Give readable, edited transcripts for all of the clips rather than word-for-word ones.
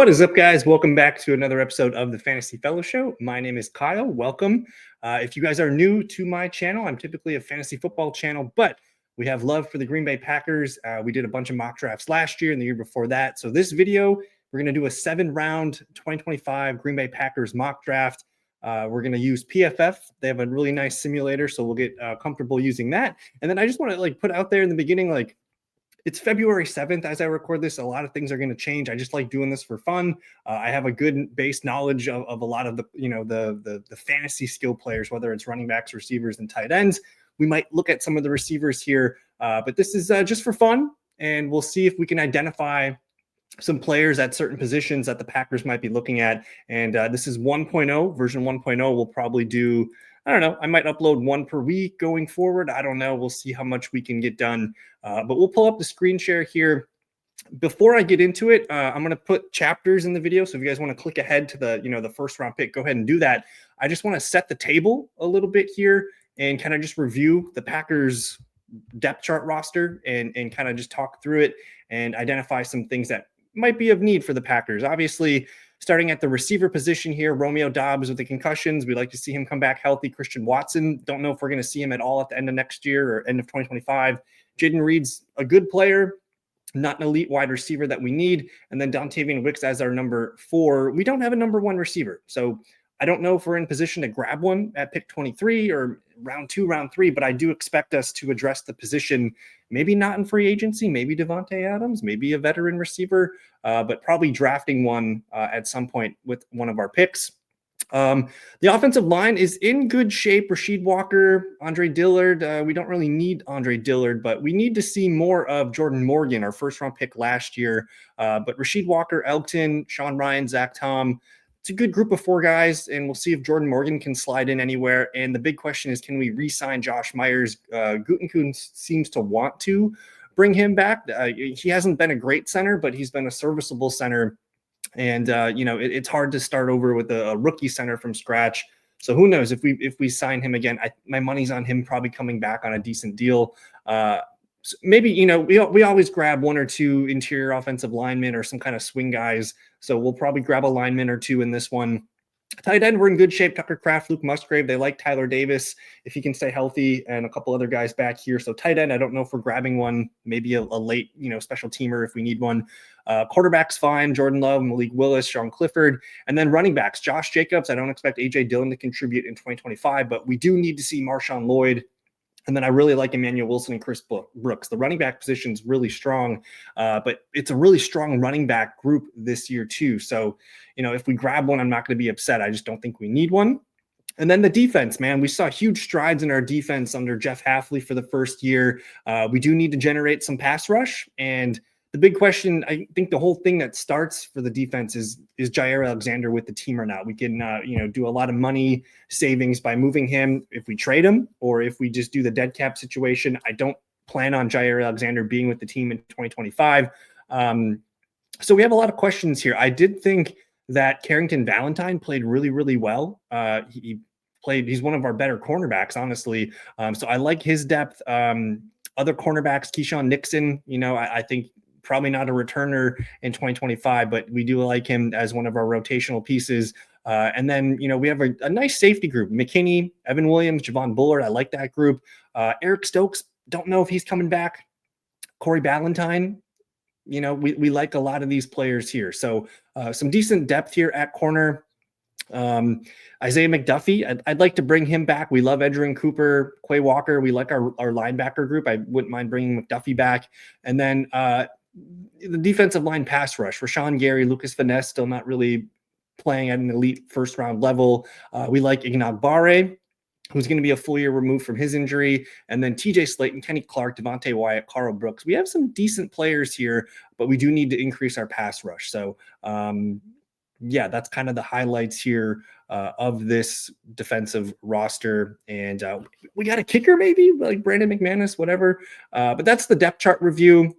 What is up, guys? Welcome back to another episode of the Fantasy Fellow Show. My name is Kyle. Welcome. If you guys are new to my channel, I'm typically a fantasy football channel, but we have love for the Green Bay Packers. We did a bunch of mock drafts last year and the year before that. So this video, we're going to do a 7-round 2025 Green Bay Packers mock draft. We're going to use PFF. They have a really nice simulator, so we'll get comfortable using that. And then I just want to put out there in the beginning, it's February 7th as I record this. A lot of things are going to change. I just like doing this for fun. I have a good base knowledge of a lot of the fantasy skill players, whether it's running backs, receivers, and tight ends. We might look at some of the receivers here, but this is just for fun, and we'll see if we can identify some players at certain positions that the Packers might be looking at. And this is 1.0, version 1.0. We'll probably do, I don't know, I might upload one per week going forward. I don't know. We'll see how much we can get done. But we'll pull up the screen share here. Before I get into it, I'm going to put chapters in the video. So if you guys want to click ahead to the first round pick, go ahead and do that. I just want to set the table a little bit here and kind of just review the Packers depth chart roster and kind of just talk through it and identify some things that might be of need for the Packers. Obviously, starting at the receiver position here, Romeo Doubs with the concussions. We'd like to see him come back healthy. Christian Watson, don't know if we're going to see him at all at the end of next year or end of 2025. Jaden Reed's a good player, not an elite wide receiver that we need. And then Dontavian Wicks as our number 4. We don't have a number 1 receiver. So I don't know if we're in position to grab one at pick 23 or round 2, round 3, but I do expect us to address the position, maybe not in free agency, maybe Devontae Adams, maybe a veteran receiver, but probably drafting one at some point with one of our picks. The offensive line is in good shape. Rasheed Walker, Andre Dillard. We don't really need Andre Dillard, but we need to see more of Jordan Morgan, our first round pick last year. But Rasheed Walker, Elgton, Sean Ryan, Zach Tom, it's a good group of 4 guys, and we'll see if Jordan Morgan can slide in anywhere. And the big question is, can we re-sign Josh Myers? Gutekunst seems to want to bring him back. He hasn't been a great center, but he's been a serviceable center. And it's hard to start over with a rookie center from scratch. So who knows if we sign him again? My money's on him probably coming back on a decent deal. So maybe, we always grab 1 or 2 interior offensive linemen or some kind of swing guys. So we'll probably grab a lineman or 2 in this one. Tight end, we're in good shape. Tucker Kraft, Luke Musgrave. They like Tyler Davis if he can stay healthy, and a couple other guys back here. So tight end, I don't know if we're grabbing one, maybe a late, special teamer if we need one. Quarterback's fine. Jordan Love, Malik Willis, Sean Clifford. And then running backs, Josh Jacobs. I don't expect A.J. Dillon to contribute in 2025, but we do need to see Marshawn Lloyd. And then I really like Emmanuel Wilson and Chris Brooks. The running back position is really strong, but it's a really strong running back group this year too. So, if we grab one, I'm not going to be upset. I just don't think we need one. And then the defense, man, we saw huge strides in our defense under Jeff Hafley for the first year. We do need to generate some pass rush. And the big question, I think the whole thing that starts for the defense is Jaire Alexander with the team or not? We can, do a lot of money savings by moving him if we trade him, or if we just do the dead cap situation. I don't plan on Jaire Alexander being with the team in 2025. So we have a lot of questions here. I did think that Carrington Valentine played really, really well. He's one of our better cornerbacks, honestly. So I like his depth. Other cornerbacks, Keyshawn Nixon, I think probably not a returner in 2025, but we do like him as one of our rotational pieces. And then, we have a nice safety group. McKinney, Evan Williams, Javon Bullard. I like that group. Eric Stokes, don't know if he's coming back. Corey Ballantyne, we like a lot of these players here. So some decent depth here at corner. Isaiah McDuffie, I'd like to bring him back. We love Edgerrin Cooper, Quay Walker. We like our linebacker group. I wouldn't mind bringing McDuffie back. And then the defensive line pass rush, Rashawn Gary, Lucas Finesse, still not really playing at an elite first round level. We like Ignagbare, who's going to be a full year removed from his injury. And then TJ Slayton, Kenny Clark, Devontae Wyatt, Carl Brooks. We have some decent players here, but we do need to increase our pass rush. So, that's kind of the highlights here of this defensive roster. And we got a kicker, maybe like Brandon McManus, whatever. But that's the depth chart review.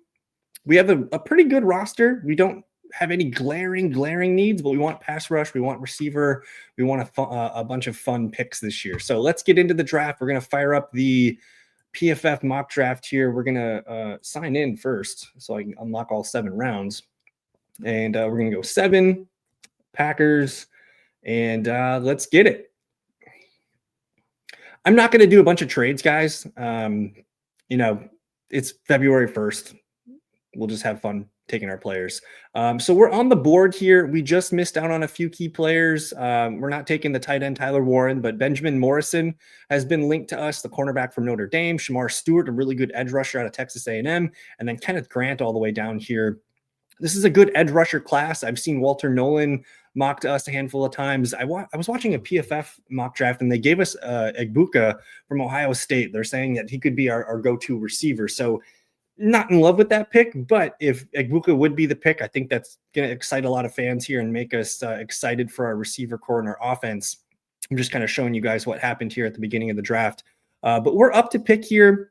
We have a pretty good roster. We don't have any glaring needs, but we want pass rush. We want receiver. We want a bunch of fun picks this year. So let's get into the draft. We're going to fire up the PFF mock draft here. We're going to sign in first so I can unlock all 7 rounds. And we're going to go 7, Packers, and let's get it. I'm not going to do a bunch of trades, guys. You know, it's February 1st. We'll just have fun taking our players. So we're on the board here. We just missed out on a few key players. We're not taking the tight end Tyler Warren, but Benjamin Morrison has been linked to us, the cornerback from Notre Dame. Shamar Stewart, a really good edge rusher out of Texas A&M, and then Kenneth Grant all the way down here. This is a good edge rusher class. I've seen Walter Nolan mocked us a handful of times. I was watching a PFF mock draft, and they gave us Egbuka from Ohio State. They're saying that he could be our go-to receiver. So not in love with that pick, but if Egbuka would be the pick, I think that's going to excite a lot of fans here and make us excited for our receiver core and our offense. I'm just kind of showing you guys what happened here at the beginning of the draft. But we're up to pick here.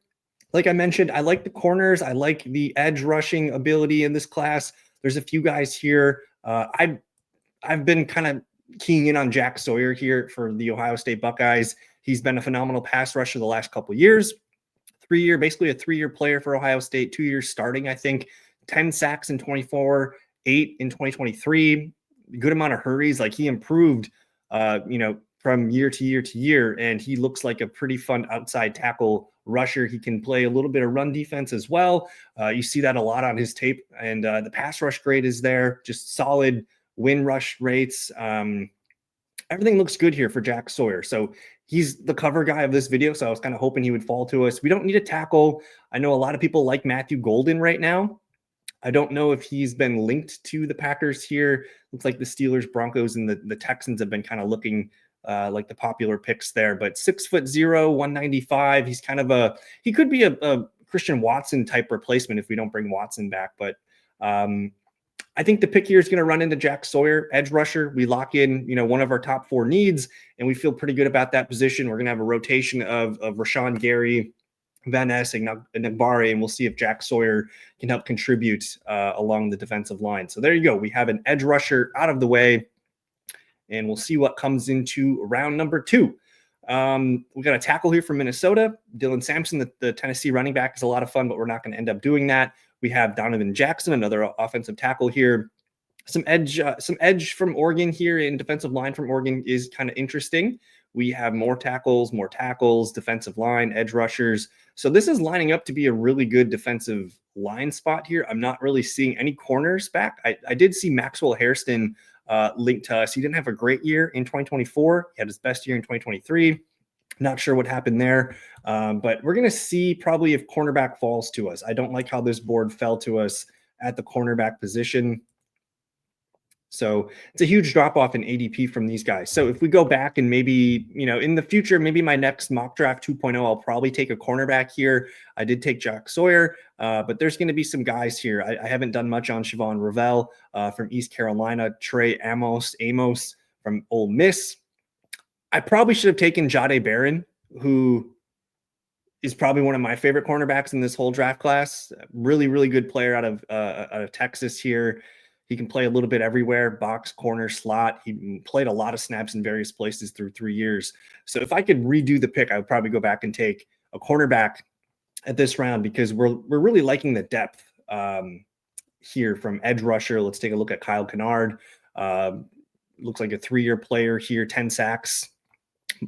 Like I mentioned, I like the corners. I like the edge rushing ability in this class. There's a few guys here. I've been kind of keying in on Jack Sawyer here for the Ohio State Buckeyes. He's been a phenomenal pass rusher the last couple of years. Basically a 3-year player for Ohio State, 2 years starting, I think, 10 sacks in 24, 8 in 2023, good amount of hurries. Like he improved, from year to year to year, and he looks like a pretty fun outside tackle rusher. He can play a little bit of run defense as well. You see that a lot on his tape, and the pass rush grade is there, just solid win rush rates. Everything looks good here for Jack Sawyer. So he's the cover guy of this video. So I was kind of hoping he would fall to us. We don't need a tackle. I know a lot of people like Matthew Golden right now. I don't know if he's been linked to the Packers here. Looks like the Steelers, Broncos, and the Texans have been kind of looking like the popular picks there. But 6'0", 195. He's kind of he could be a Christian Watson type replacement if we don't bring Watson back. But I think the pick here is going to run into Jack Sawyer, edge rusher. We lock in, one of our top 4 needs, and we feel pretty good about that position. We're going to have a rotation of Rashawn Gary, Van Ness, and Nagbare, and we'll see if Jack Sawyer can help contribute along the defensive line. So there you go. We have an edge rusher out of the way, and we'll see what comes into round number 2. We got a tackle here from Minnesota. Dylan Sampson, the Tennessee running back, is a lot of fun, but we're not going to end up doing that. We have Donovan Jackson, another offensive tackle here. Some edge from Oregon here, in defensive line from Oregon is kind of interesting. We have more tackles, defensive line, edge rushers. So this is lining up to be a really good defensive line spot here. I'm not really seeing any corners back. I did see Maxwell Hairston linked to us. He didn't have a great year in 2024. He had his best year in 2023. Not sure what happened there, but we're going to see probably if cornerback falls to us. I don't like how this board fell to us at the cornerback position. So it's a huge drop off in ADP from these guys. So if we go back and maybe, in the future, maybe my next mock draft 2.0, I'll probably take a cornerback here. I did take Jack Sawyer, but there's going to be some guys here. I haven't done much on Siobhan Ravel from East Carolina, Trey Amos from Ole Miss. I probably should have taken Jahdae Barron, who is probably one of my favorite cornerbacks in this whole draft class. Really, really good player out of Texas here. He can play a little bit everywhere, box, corner, slot. He played a lot of snaps in various places through 3 years. So if I could redo the pick, I would probably go back and take a cornerback at this round because we're really liking the depth here from edge rusher. Let's take a look at Kyle Kennard. Looks like a 3-year player here, 10 sacks.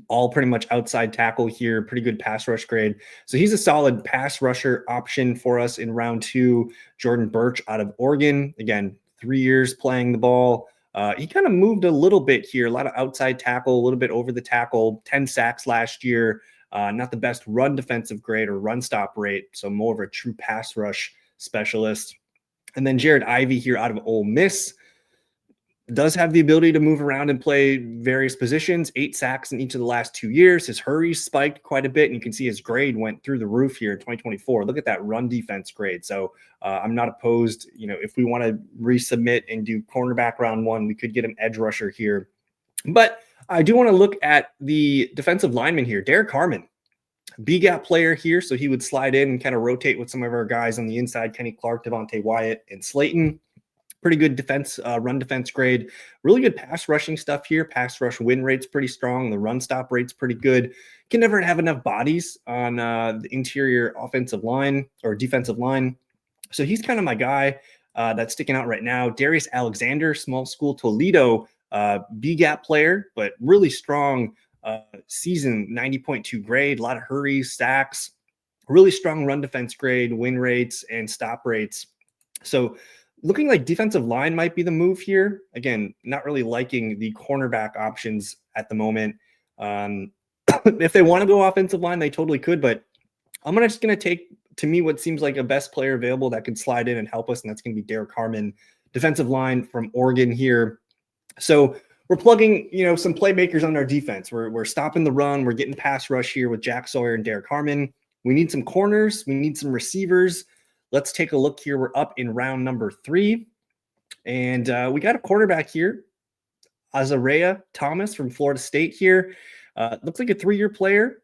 All pretty much outside tackle here, pretty good pass rush grade. So he's a solid pass rusher option for us in round 2. Jordan Burch out of Oregon. Again, 3 years playing the ball. He kind of moved a little bit here, a lot of outside tackle, a little bit over the tackle, 10 sacks last year. Not the best run defensive grade or run stop rate, so more of a true pass rush specialist. And then Jared Ivey here out of Ole Miss. Does have the ability to move around and play various positions, 8 sacks in each of the last 2 years. His hurries spiked quite a bit, and you can see his grade went through the roof here in 2024. Look at that run defense grade. So I'm not opposed. If we want to resubmit and do cornerback round 1, we could get an edge rusher here. But I do want to look at the defensive lineman here, Derek Harmon. B-gap player here, so he would slide in and kind of rotate with some of our guys on the inside, Kenny Clark, Devontae Wyatt, and Slayton. Pretty good defense, run defense grade. Really good pass rushing stuff here. Pass rush win rate's pretty strong. The run stop rate's pretty good. Can never have enough bodies on the interior offensive line or defensive line. So he's kind of my guy. that's sticking out right now. Darius Alexander, small school Toledo, B-gap player, but really strong season, 90.2 grade, a lot of hurries, sacks, really strong run defense grade, win rates, and stop rates. So looking like defensive line might be the move here. Again, not really liking the cornerback options at the moment. If they want to go offensive line, they totally could, but I'm just going to take, to me, what seems like a best player available that could slide in and help us, and that's going to be Derek Harmon, defensive line from Oregon here. So we're plugging, some playmakers on our defense. We're stopping the run. We're getting pass rush here with Jack Sawyer and Derek Harmon. We need some corners. We need some receivers. Let's take a look here. We're up in round number 3. And we got a quarterback here, Azareya Thomas from Florida State here. Looks like a 3-year player.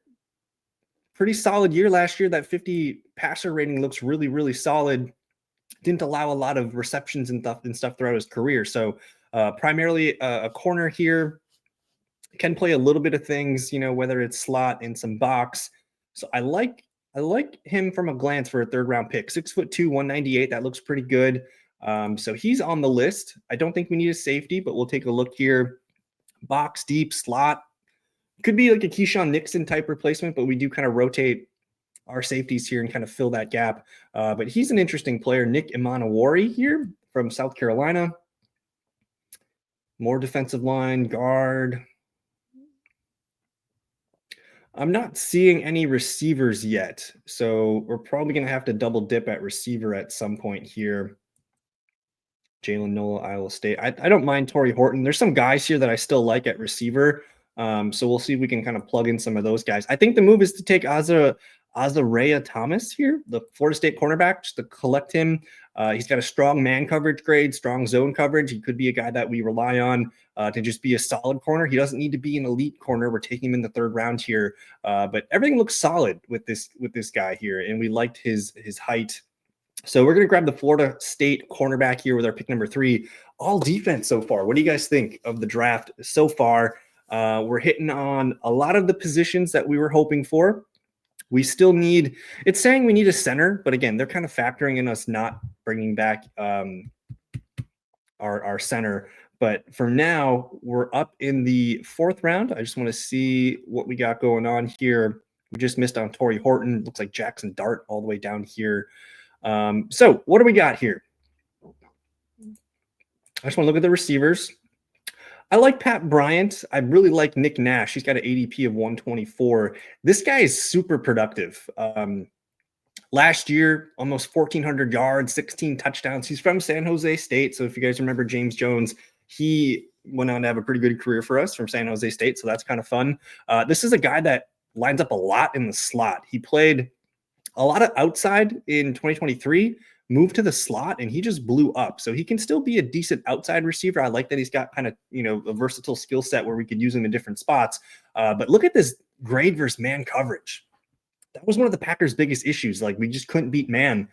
Pretty solid year last year. That 50 passer rating looks really, really solid. Didn't allow a lot of receptions and stuff throughout his career. So primarily a corner here. Can play a little bit of things, whether it's slot and some box. So I like him from a glance for a 3rd round pick. 6'2", 198. That looks pretty good. So he's on the list. I don't think we need a safety, but we'll take a look here. Box, deep, slot. Could be like a Keyshawn Nixon type replacement, but we do kind of rotate our safeties here and kind of fill that gap. But he's an interesting player. Nick Imanawari here from South Carolina. More defensive line, guard. I'm not seeing any receivers yet, so we're probably going to have to double dip at receiver at some point here. Jalen Nola, Iowa State. I don't mind Torrey Horton. There's some guys here that I still like at receiver, so we'll see if we can kind of plug in some of those guys. I think the move is to take Azareya Thomas here, the Florida State cornerback, just to collect him. He's got a strong man coverage grade, strong zone coverage. He could be a guy that we rely on to just be a solid corner. He doesn't need to be an elite corner. We're taking him in the 3rd round here, but everything looks solid with this guy here, and we liked his height. So we're going to grab the Florida State cornerback here with our pick number 3. All defense so far. What do you guys think of the draft so far? We're hitting on a lot of the positions that we were hoping for. We still need, it's saying we need a center, but again, they're kind of factoring in us not bringing back our center. But for now, we're up in the 4th round. I just want to see what we got going on here. We just missed on Torrey Horton. Looks like Jackson Dart all the way down here. So what do we got here? I just want to look at the receivers. I like Pat Bryant. I really like Nick Nash. He's got an ADP of 124. This guy is super productive. Last year, almost 1,400 yards, 16 touchdowns. He's from San Jose State. So if you guys remember James Jones, he went on to have a pretty good career for us from San Jose State. So that's kind of fun. This is a guy that lines up a lot in the slot. He played a lot of outside in 2023, moved to the slot, and he just blew up. So he can still be a decent outside receiver. I like that he's got kind of, a versatile skill set where we could use him in different spots. But look at this grade versus man coverage. That was one of the Packers' biggest issues. Like, we just couldn't beat man.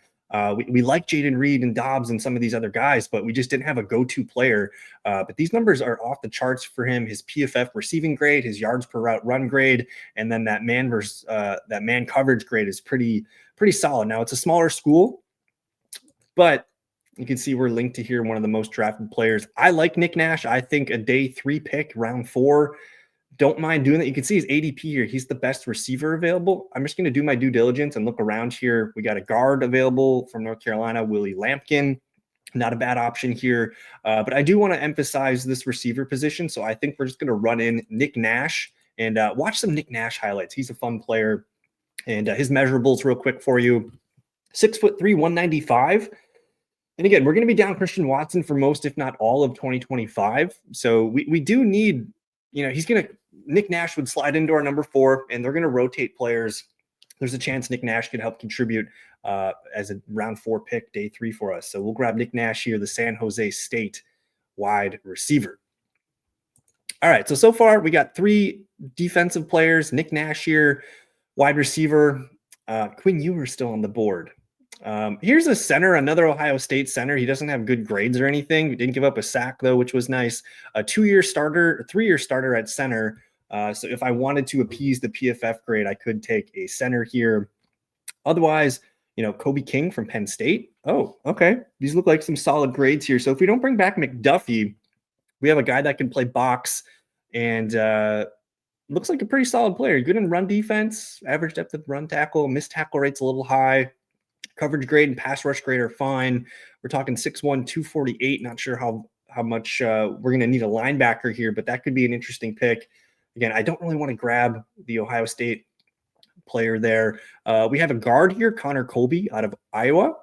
We like Jaden Reed and Dobbs and some of these other guys, but we just didn't have a go-to player. But these numbers are off the charts for him. His PFF receiving grade, his yards per route run grade, and then that man versus that man coverage grade is pretty solid. Now, it's a smaller school, but you can see we're linked to here one of the most drafted players. I like Nick Nash. I think a day 3 pick, round 4. Don't mind doing that. You can see his ADP here. He's the best receiver available. I'm just going to do my due diligence and look around here. We got a guard available from North Carolina, Willie Lampkin. Not a bad option here. But I do want to emphasize this receiver position. So I think we're just going to run in Nick Nash and watch some Nick Nash highlights. He's a fun player. And his measurables real quick for you. 6'3", 195. And again, we're going to be down Christian Watson for most, if not all, of 2025. So we do need, Nick Nash would slide into our number 4, and they're going to rotate players. There's a chance Nick Nash could help contribute as a round 4 pick, day 3 for us. So we'll grab Nick Nash here, the San Jose State wide receiver. All right, so far we got 3 defensive players. Nick Nash here, wide receiver. Quinn Ewers still on the board. Here's a center, another Ohio State center. He doesn't have good grades or anything. He didn't give up a sack, though, which was nice. A 2-year starter, a 3-year starter at center. So if I wanted to appease the PFF grade, I could take a center here. Otherwise, Kobe King from Penn State. Oh, okay. These look like some solid grades here. So if we don't bring back McDuffie, we have a guy that can play box and looks like a pretty solid player. Good in run defense, average depth of run tackle, missed tackle rate's a little high. Coverage grade and pass rush grade are fine. We're talking 6'1", 248. Not sure how much we're going to need a linebacker here, but that could be an interesting pick. Again, I don't really want to grab the Ohio State player there. We have a guard here, Connor Colby out of Iowa.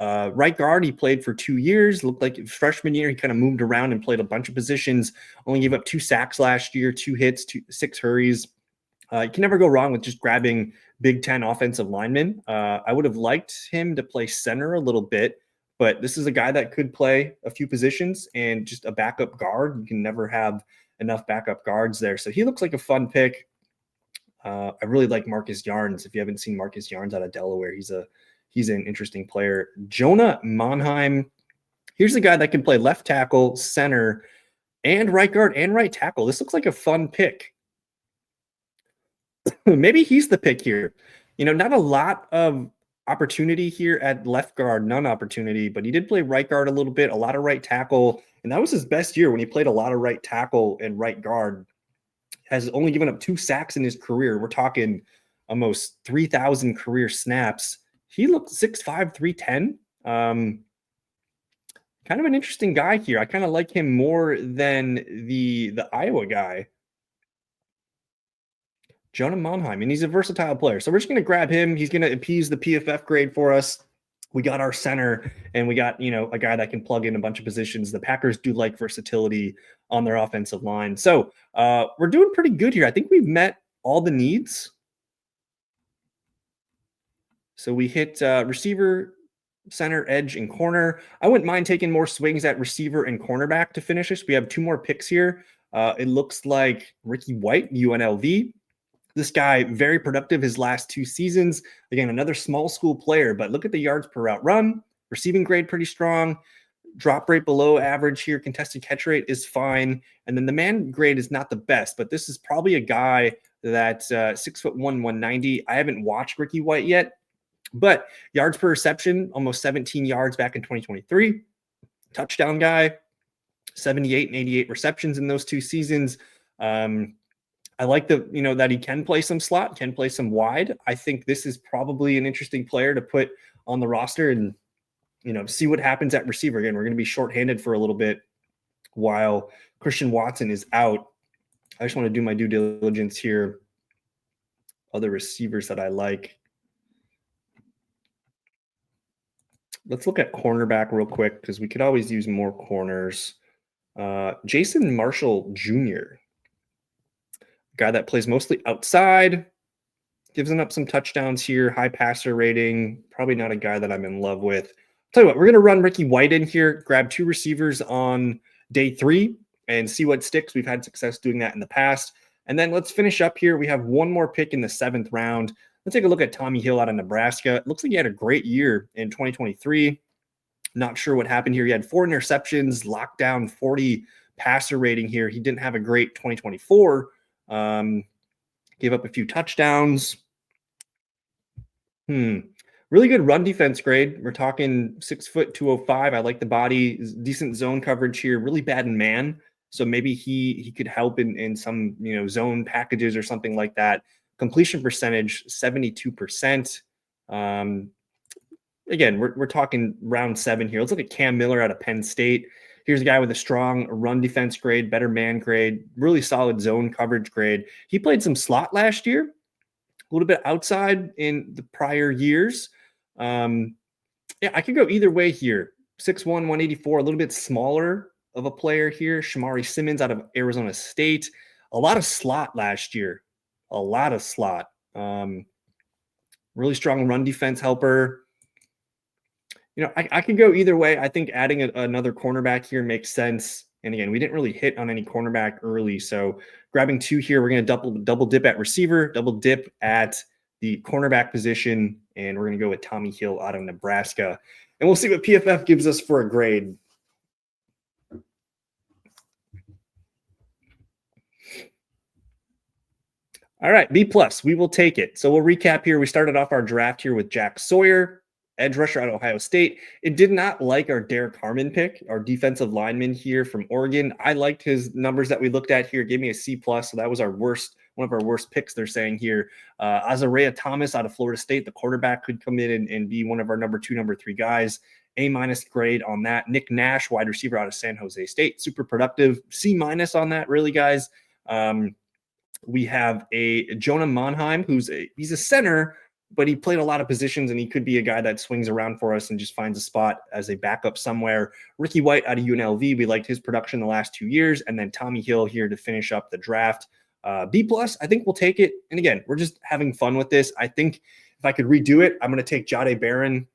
Right guard, he played for 2 years. Looked like freshman year, he kind of moved around and played a bunch of positions. Only gave up 2 sacks last year, 2 hits, 6 hurries. You can never go wrong with just grabbing Big Ten offensive linemen. I would have liked him to play center a little bit, but this is a guy that could play a few positions and just a backup guard. You can never have enough backup guards there. So he looks like a fun pick. I really like Marcus Yarns. If you haven't seen Marcus Yarns out of Delaware, he's an interesting player. Jonah Monheim. Here's a guy that can play left tackle, center, and right guard and right tackle. This looks like a fun pick. Maybe he's the pick here. Not a lot of opportunity here at left guard, none opportunity, but he did play right guard a little bit, a lot of right tackle, and that was his best year when he played a lot of right tackle and right guard. Has only given up 2 sacks in his career. We're talking almost 3,000 career snaps. He looked 6'5", 310. Kind of an interesting guy here. I kind of like him more than the Iowa guy, Jonah Monheim, and he's a versatile player. So we're just going to grab him. He's going to appease the PFF grade for us. We got our center, and we got, a guy that can plug in a bunch of positions. The Packers do like versatility on their offensive line. So we're doing pretty good here. I think we've met all the needs. So we hit receiver, center, edge, and corner. I wouldn't mind taking more swings at receiver and cornerback to finish this. We have 2 more picks here. It looks like Ricky White, UNLV. This guy, very productive his last 2 seasons. Again, another small school player, but look at the yards per route run. Receiving grade pretty strong. Drop rate below average here. Contested catch rate is fine. And then the man grade is not the best, but this is probably a guy that's 6'1", 190. I haven't watched Ricky White yet, but yards per reception, almost 17 yards back in 2023. Touchdown guy, 78 and 88 receptions in those 2 seasons. I like that he can play some slot, can play some wide. I think this is probably an interesting player to put on the roster and, see what happens at receiver. Again, we're going to be shorthanded for a little bit while Christian Watson is out. I just want to do my due diligence here. Other receivers that I like. Let's look at cornerback real quick because we could always use more corners. Jason Marshall Jr., guy that plays mostly outside, gives up some touchdowns here, high passer rating. Probably not a guy that I'm in love with. Tell you what, we're going to run Ricky White in here, grab 2 receivers on day 3 and see what sticks. We've had success doing that in the past. And then let's finish up here. We have 1 more pick in the 7th round. Let's take a look at Tommy Hill out of Nebraska. It looks like he had a great year in 2023. Not sure what happened here. He had 4 interceptions, lockdown 40 passer rating here. He didn't have a great 2024. Gave up a few touchdowns. Really good run defense grade. We're talking 6 foot 205. I like the body, decent zone coverage here. Really bad in man. So maybe he could help in some zone packages or something like that. Completion percentage 72%. Again, we're talking round 7 here. Let's look at Cam Miller out of Penn State. Here's a guy with a strong run defense grade, better man grade, really solid zone coverage grade. He played some slot last year, a little bit outside in the prior years. I could go either way here. 6'1", 184, a little bit smaller of a player here. Shamari Simmons out of Arizona State. A lot of slot last year. A lot of slot. Really strong run defense helper. I can go either way. I think adding another cornerback here makes sense. And again, we didn't really hit on any cornerback early. So grabbing 2 here, we're going to double dip at receiver, double dip at the cornerback position, and we're going to go with Tommy Hill out of Nebraska. And we'll see what PFF gives us for a grade. All right, B+, we will take it. So we'll recap here. We started off our draft here with Jack Sawyer. edge rusher out of Ohio State. It did not like our Derek Harmon pick, our defensive lineman here from Oregon. I liked his numbers that we looked at here. Gave me a C+, so that was one of our worst picks, they're saying here. Azareya Thomas out of Florida State, the quarterback, could come in and be one of our number 2, number 3 guys. A- grade on that. Nick Nash, wide receiver out of San Jose State, super productive. C- on that, really, guys. We have a Jonah Monheim, he's a center, but he played a lot of positions, and he could be a guy that swings around for us and just finds a spot as a backup somewhere. Ricky White out of UNLV, we liked his production the last 2 years, and then Tommy Hill here to finish up the draft. B+, I think we'll take it. And again, we're just having fun with this. I think if I could redo it, I'm going to take Jahdae Barron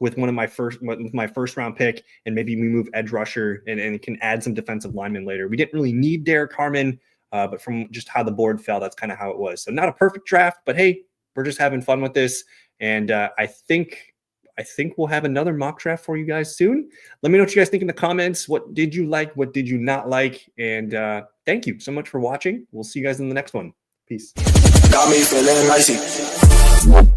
with my first round pick, and maybe we move edge rusher and can add some defensive linemen later. We didn't really need Derek Harmon, but from just how the board fell, that's kind of how it was. So not a perfect draft, but hey, we're just having fun with this. And I think we'll have another mock draft for you guys soon. Let me know what you guys think in the comments. What did you like? What did you not like? And thank you so much for watching. We'll see you guys in the next one. Peace. Got me feeling icy.